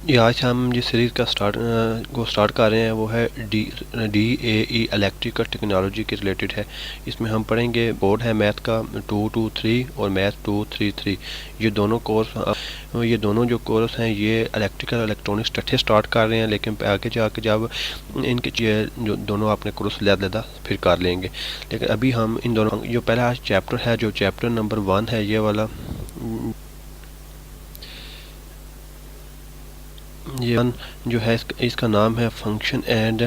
ये आज हम जिस सीरीज़ का स्टार्ट कर रहे हैं वो है DAE इलेक्ट्रिकल टेक्नोलॉजी के रिलेटेड है। इसमें हम पढ़ेंगे बोर्ड है मैथ का 223 और मैथ 233। ये दोनों जो कोर्स हैं ये इलेक्ट्रिकल इलेक्ट्रॉनिक्स से स्टार्ट कर रहे हैं, लेकिन आगे जाके जब इनके जो दोनों अपने कोर्स अलग फिर कर लेंगे। लेकिन अभी हम इन दोनों जो पहला आज चैप्टर है, जो चैप्टर नंबर 1 है, ये वाला ये वन जो है इसका नाम है फंक्शन एंड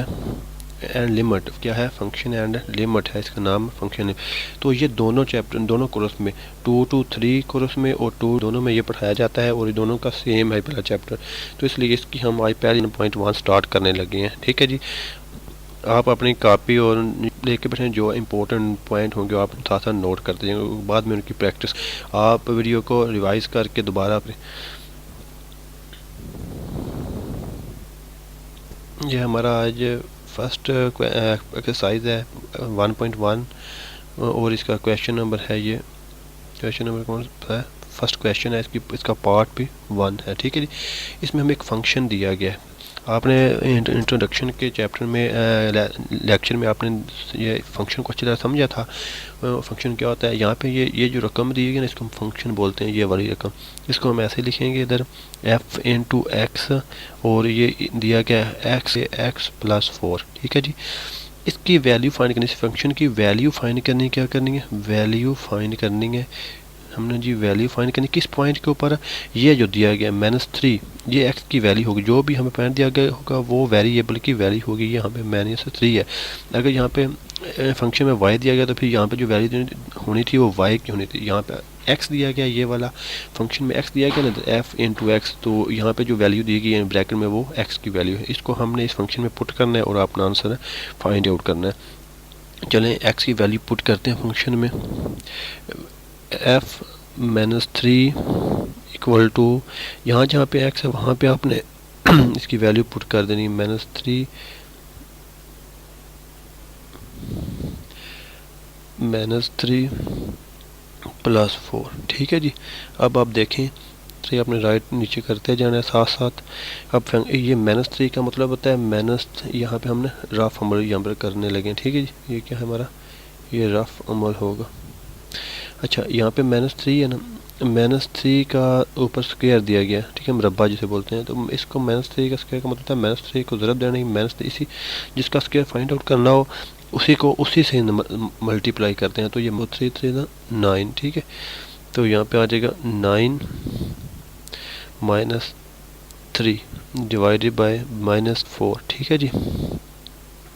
लिमिट। क्या है? फंक्शन एंड लिमिट है इसका नाम, फंक्शन। तो ये दोनों चैप्टर दोनों कोर्स में 2 to 3 कोर्स में और 2 दोनों में ये पढ़ाया जाता है, और ये दोनों का सेम है पहला चैप्टर। तो इसलिए इसकी हम आज पहले 1.1 स्टार्ट करने लगे हैं। ठीक है जी, आप अपनी कॉपी और लेके बैठे, जो इम्पोर्टेंट पॉइंट होंगे आप साथ साथ नोट करते जाएंगे, बाद में उनकी प्रैक्टिस आप वीडियो को रिवाइज करके दोबारा। ये हमारा आज फर्स्ट एक्सरसाइज है 1.1, और इसका क्वेश्चन नंबर है, ये क्वेश्चन नंबर कौन सा है? फर्स्ट क्वेश्चन है, इसका पार्ट भी 1 है। ठीक है जी, इसमें हमें एक फंक्शन दिया गया है। आपने इंट्रोडक्शन के चैप्टर में लेक्चर में आपने ये फंक्शन को अच्छी तरह समझा था। फंक्शन क्या होता है? यहाँ पे ये जो रकम दी गई ना, इसको हम फंक्शन बोलते हैं। ये वाली रकम, इसको हम ऐसे लिखेंगे इधर f/x, और ये दिया गया है x+4। ठीक है जी, इसकी वैल्यू फाइंड करनी है। इस फंक्शन की वैल्यू फाइंड करनी, क्या करनी है? वैल्यू फाइंड करनी है हमने जी। वैल्यू फाइंड करनी किस पॉइंट के ऊपर? ये जो दिया गया -3, ये एक्स की वैल्यू होगी। जो भी हमें पॉइंट दिया गया होगा वो वेरिएबल की वैल्यू होगी। ये यहाँ पे -3 है। अगर यहाँ पे फंक्शन में वाई दिया गया तो फिर यहाँ पे जो वैल्यू होनी थी वो वाई की होनी थी। यहाँ पे एक्स दिया गया, ये वाला फंक्शन में एक्स दिया गया ना, तो f/x, तो यहाँ पे जो वैल्यू दी गई है ब्रैकेट में वो एक्स की वैल्यू है। इसको हमने इस फंक्शन में पुट करना है और अपना आंसर फाइंड आउट करना है। चलें एक्स की वैल्यू पुट करते हैं फंक्शन में। f-3 इक्वल टू, यहाँ जहाँ पे x है वहाँ पे आपने इसकी वैल्यू पुट कर देनी, -3 +4। ठीक है जी, अब आप देखें तो ये अपने राइट नीचे करते जाना है साथ साथ। अब ये -3 का मतलब होता है यहाँ पे हमने रफ अमल यहाँ पर करने लगे। ठीक है जी, ये क्या है हमारा? ये रफ अमल होगा। अच्छा, यहाँ पे -3 है ना, -3 का ऊपर स्क्वायर दिया गया। ठीक है, मुरब्बा जिसे बोलते हैं। तो इसको -3 का स्क्वायर का मतलब है -3 को ज़रब देना, -3 इसी जिसका स्क्वायर फाइंड आउट करना हो उसी से मल्टीप्लाई करते हैं। तो ये 3 3 9। ठीक है, तो यहाँ पे आ जाएगा 9 -3 डिवाइडेड बाय -4। ठीक है जी,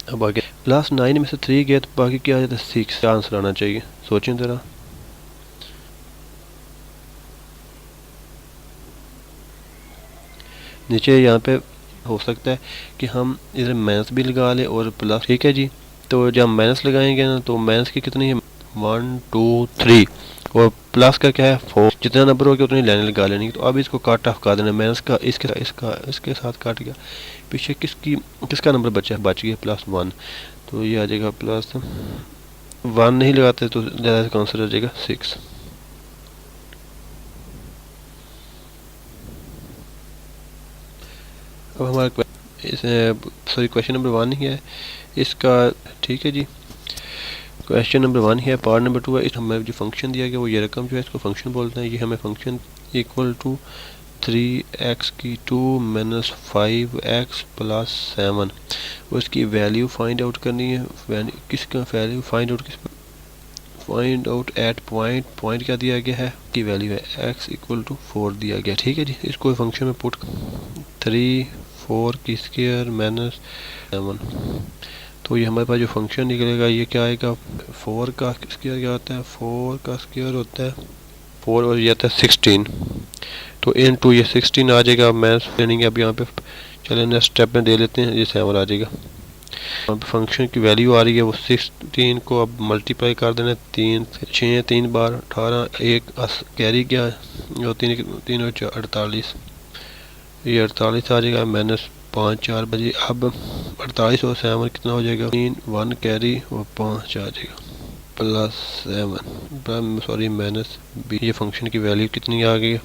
अब आगे +9 में से 3 गया तो बाकी क्या आ जाता है? 6 आंसर आना चाहिए। सोचें ज़रा। नीचे यहाँ पे हो सकता है कि हम इधर माइनस भी लगा लें और प्लस। ठीक है जी, तो जब माइनस लगाएंगे ना तो माइनस की कितनी है? 1 2 3, और प्लस का क्या है? 4। जितना नंबर हो गया उतनी लाइन लगा लेनी। तो अब इसको काट ऑफ कर देना। माइनस का इसके साथ काट गया, पीछे किसका नंबर बच गया? +1। तो ये आ जाएगा +1। नहीं लगाते तो ज़्यादा से आंसर आ जाएगा 6। अब हमारा सॉरी क्वेश्चन नंबर 1 ही है इसका। ठीक है जी, क्वेश्चन नंबर 1 है। पार्ट नंबर 2 है। इस हमें जो फंक्शन दिया गया वो ये रकम जो है इसको फंक्शन बोलते हैं। ये हमें function equal to 3x² -5x +7, उसकी वैल्यू फाइंड आउट करनी है। किसका value find out at point क्या दिया गया है? की वैल्यू है x = 4 दिया गया। ठीक है जी, इसको फंक्शन में पुट 3 4 की स्क्वायर -7। तो ये हमारे पास जो फंक्शन निकलेगा ये क्या आएगा? 4 का स्क्वायर क्या होता है? 4 का स्क्वायर होता है 4, और ये आता है 16। तो इनटू ये 16 आ जाएगा। मैथ ट्रेनिंग अब यहाँ पे चले नेक्स्ट स्टेप में दे लेते हैं। ये 7 आ जाएगा। यहाँ पे फंक्शन की वैल्यू आ रही है वो 16 को अब मल्टीप्लाई कर देना। 3 6 3 बार 18, एक कैरी क्या जो 3 और 48, ये 48 आ जाएगा। -5 4 बजे। अब 48 और 7 कितना हो जाएगा? 3 1 कैरी और 5 आ जाएगा +7 सॉरी -20। ये फंक्शन की वैल्यू कितनी आ गई?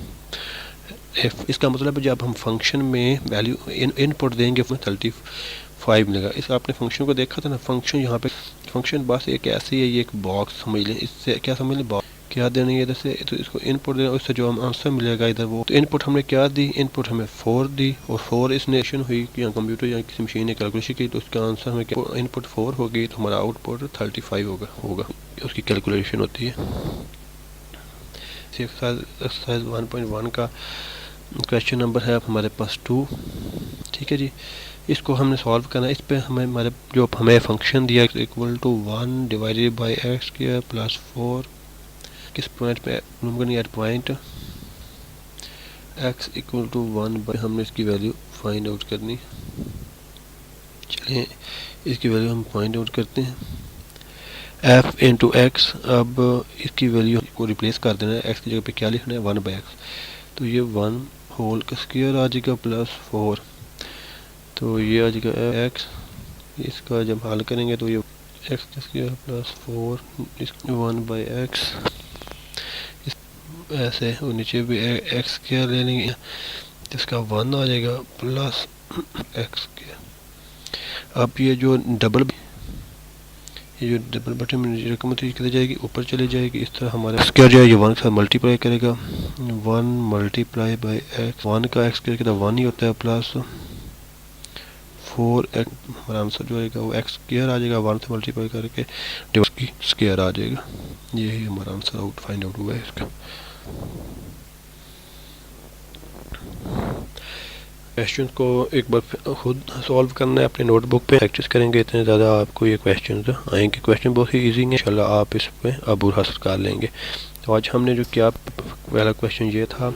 इसका मतलब है जब हम फंक्शन में वैल्यू इनपुट देंगे 35 मिलेगा। इस आपने फंक्शन को देखा था ना, फंक्शन यहाँ पे फंक्शन बस एक ऐसी है, ये एक बॉक्स समझ लें, इससे क्या समझ लें, बॉक्स क्या देना है इधर से, तो इसको इनपुट देना, उससे जो हम आंसर मिलेगा इधर वो, तो इनपुट हमने क्या दी, इनपुट हमें 4 दी, और 4 इस नेशन हुई कि यहाँ कंप्यूटर या किसी मशीन ने कैलकुलेशन की, तो उसका आंसर हमें क्या, इनपुट 4 होगी, तो हमारा आउटपुट 35 होगा उसकी कैलकुलेशन होती है। एक्सरसाइज 1.1 का क्वेश्चन नंबर है हमारे पास 2, ठीक है जी। इसको हमने सॉल्व करना है। इस पे हमें हमारे जो हमें फंक्शन दिया equal to 1 divided by X square plus 4, किस पॉइंट पे number at point X equal to 1 by, हमने इसकी वैल्यू फाइंड आउट करनी। चलिए इसकी वैल्यू हम फाइंड आउट करते हैं। एफ इंटू एक्स, अब इसकी वैल्यू को रिप्लेस कर देना है, एक्स की जगह पे क्या लिखना है, 1 बाई एक्स, तो ये 1 होल का स्क्वायर आ जाएगा प्लस 4, तो ये आ जाएगा एक्स, इसका जब हल करेंगे तो ये एक्स का स्क्वायर प्लस 4 इस 1 बाई एक्स ऐसे, और नीचे भी एक्स स्क्वायर ले लेंगे, इसका 1 आ जाएगा प्लस एक्स स्क्वायर। अब ये जो डबल बटन में रकम चली जाएगी, ऊपर चली जाएगी, इस तरह हमारा स्क्वायर जो है ये 1 के साथ मल्टीप्लाई करेगा, 1 मल्टीप्लाई बाई एक्स, 1 का एक्स स्क्वायर कितना 1 ही होता है, प्लस 4 हमारा आंसर जो आएगा वो एक्स स्क्वायर आ जाएगा, 1 से मल्टीप्लाई करके डिवाइड की स्क्वायर आ जाएगा। यही हमारा आंसर फाइंड आउट हुआ है इसका। क्वेश्चन को एक बार खुद सॉल्व करना है, अपने नोटबुक पे प्रैक्टिस करेंगे, इतने ज़्यादा आपको ये क्वेश्चन आएंगे। क्वेश्चन बहुत ही ईजी है, इंशाल्लाह आप इस पे अबूर हासिल कर लेंगे। तो आज हमने जो किया, पहला क्वेश्चन ये था,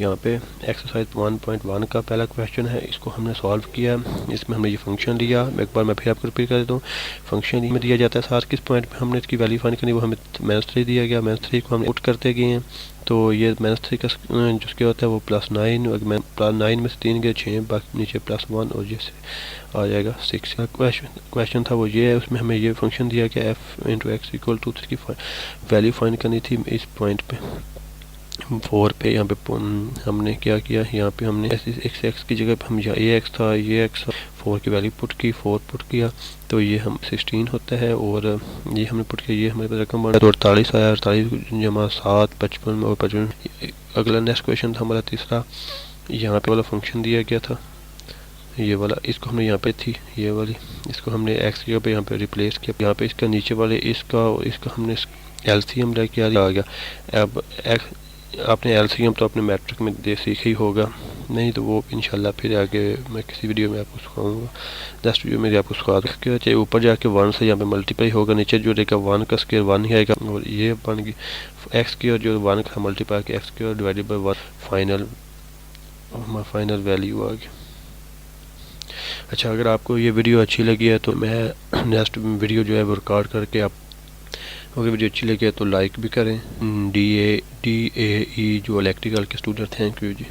यहाँ पे एक्सरसाइज 1.1 का पहला क्वेश्चन है, इसको हमने सॉल्व किया। इसमें हमने ये फंक्शन लिया, एक बार मैं फिर आपको रिपीट कर देता हूँ। फंक्शन में दिया जाता है 7, किस पॉइंट पे हमने इसकी वैल्यू फाइंड करनी, वो हमें -3 दिया गया, -3 को हम पुट करते गए हैं, तो ये -3 का जो क्या होता है वो +9, अगर 9 में से 3 गए 6, बाकी नीचे +1 और जैसे आ जाएगा 6। क्वेश्चन था वो ये है, उसमें हमें ये फंक्शन दिया कि F into X equal to, इसकी वैल्यू फाइंड करनी थी इस पॉइंट पे 4 पे। यहाँ पे हमने क्या किया, यहाँ पे हमने एक्स की जगह पे हम ये एक्स था, ये एक्स 4 की वैल्यू पुट की, 4 पुट किया, तो ये हम 16 होता है, और ये हमने पुट किया, ये हमारे पास रकम बना तो 48 आया, 48 जमा 7 55 और 55। अगला नेक्स्ट क्वेश्चन था हमारा तीसरा, यहाँ पे वाला फंक्शन दिया गया था, ये वाला, इसको हमने यहाँ पे थी ये वाली, इसको हमने एक्स की जगह पे यहाँ पे रिप्लेस किया, यहाँ पे इसका नीचे वाले इसका हमने एलसीएम लेके आ गया। अब एक्स आपने एलसीएम तो अपने मैट्रिक में दे सीखा ही होगा, नहीं तो वो इंशाल्लाह फिर आगे मैं किसी वीडियो में आपको सिखाऊंगा, नेक्स्ट वीडियो में आपको सिखा दूँगा। चाहे ऊपर जाके 1 से यहाँ पे मल्टीप्लाई होगा, नीचे जो रहेगा 1 का स्क्वायर 1 ही आएगा, और ये बन गई एक्स की, और जो 1 का मल्टीप्लाई के एक्स की डिवाइडेड बाई 1, फाइनल वैल्यू आ गई। अच्छा, अगर आपको ये वीडियो अच्छी लगी है तो मैं नेक्स्ट वीडियो जो है वो रिकॉर्ड करके आप, अगर वीडियो अच्छी लगी है तो लाइक भी करें। DAE जो इलेक्ट्रिकल के स्टूडेंट, थैंक यू जी।